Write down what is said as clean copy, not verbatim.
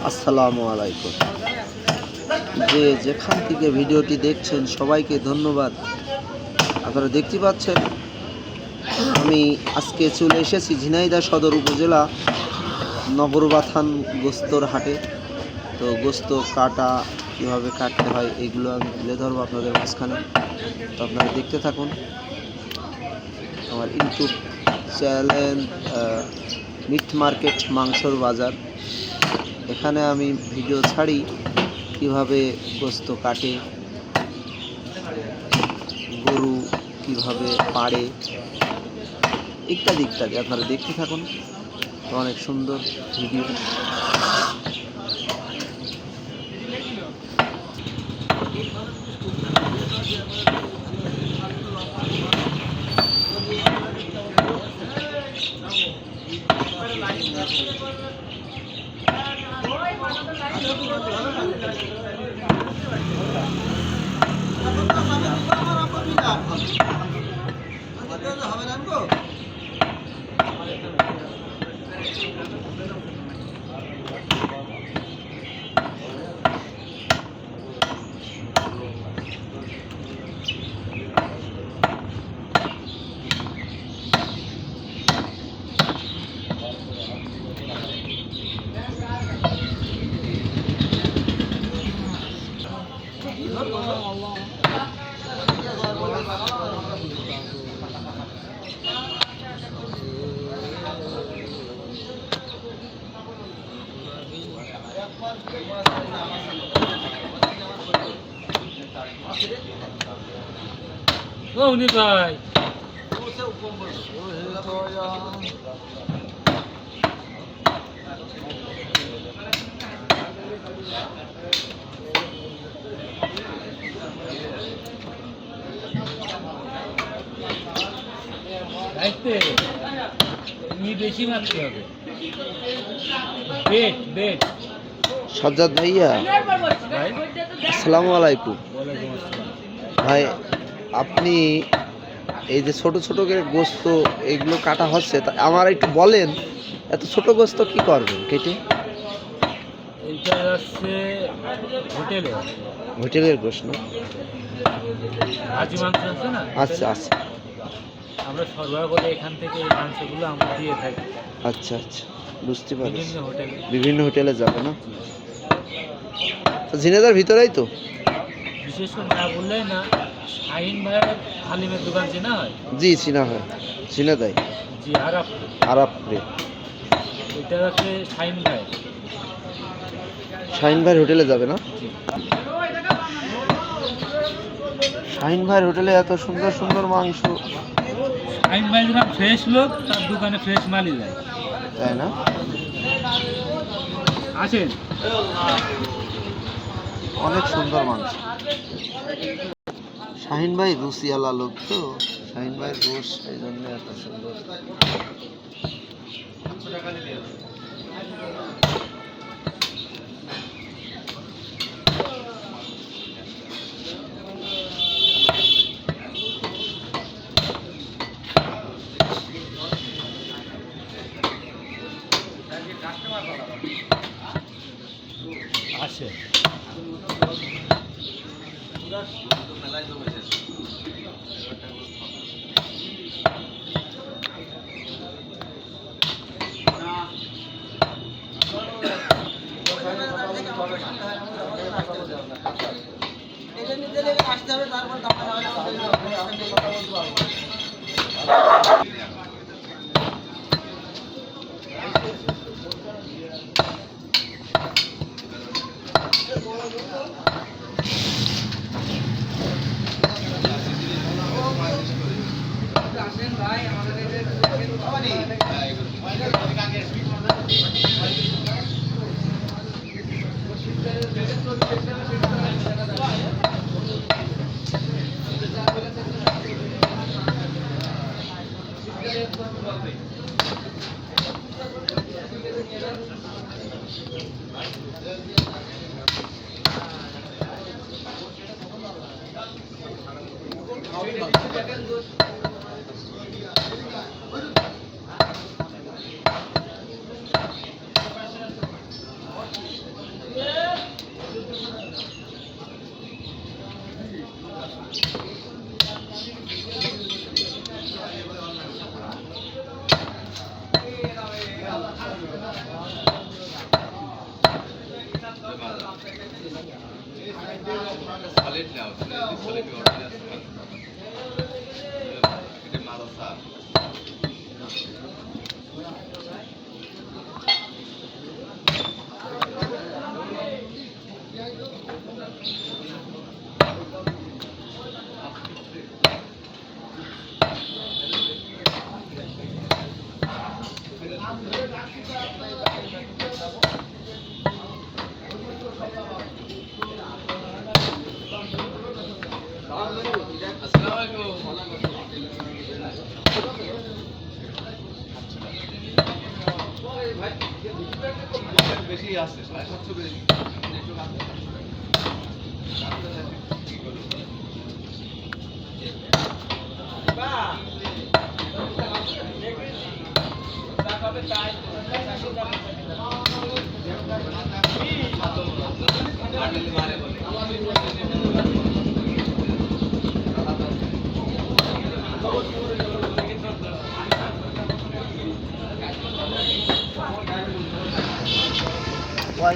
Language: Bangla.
আসসালামু আলাইকুম। যে যেখান থেকে ভিডিওটি দেখছেন সবাইকে ধন্যবাদ। আপনারা দেখতে পাচ্ছেন আমি আজকে চলে এসেছি ঝিনাইদহ সদর উপজেলা নগরবাথান গোস্তর হাটে। তো গোস্ত কাটা কীভাবে কাটতে হয় এগুলো আমি তুলে ধরবো আপনাদের মাঝখানে। তো আপনারা দেখতে থাকুন আমার ইউটিউব চ্যানেল মিট মার্কেট মাংসর বাজার। এখানে আমি ভিডিও ছাড়ি কিভাবে গোস্ত কাটে, গরু কিভাবে পাড়ে, ইত্যাদি ইত্যাদি। আপনারা দেখতে থাকুন, অনেক সুন্দর ভিডিও। উনি ভাই বেশি মারতে হবে। সজ্জাদ ভাইয়া, আসসালামু আলাইকুম। ভাই, আপনি এই যে ছোট ছোট করে গোস্ত এগুলো কাটা হচ্ছে, তা আমার একটু বলেন, এত ছোট গোস্ত কি করবেন কেটে? এইটা হচ্ছে হোটেলের গোস্ত না? হাজি মাংস আছে না? আচ্ছা আচ্ছা, আমরা সরবরাহ করে এখান থেকে এই মাংসগুলো আমরা দিয়ে থাকি। আচ্ছা আচ্ছা, বুঝতে পারছি। বিভিন্ন হোটেলে যাবে না? ঝিনাইদহর ভিতরেই তো? বিশেষ করে না বললেই না, শাহিন ভাইয়ের হালিমের দোকান চেনা হয়? জি, চিনা হয়। ঝিনাইদহ জি, আরাপপুরে। এটা হচ্ছে শাহিন ভাই। শাহিন ভাইয়ের হোটেলে যাবে না? শাহিন ভাইয়ের হোটেলে এত সুন্দর সুন্দর মাংস। শাহিন ভাই যেটা ফ্রেশ লোক, তার দোকানে ফ্রেশ মালই যায়, তাই না? আসেন, অনেক সুন্দর মাংস। শাহিন ভাই রুচিওয়ালা লোক তো, শাহিন ভাইয়ের রোষ, এই জন্য এত সুন্দর। আসে আসতে হবে, তারপর ভাই আমাদের বেশি আছে 750 বেশি ওয়াই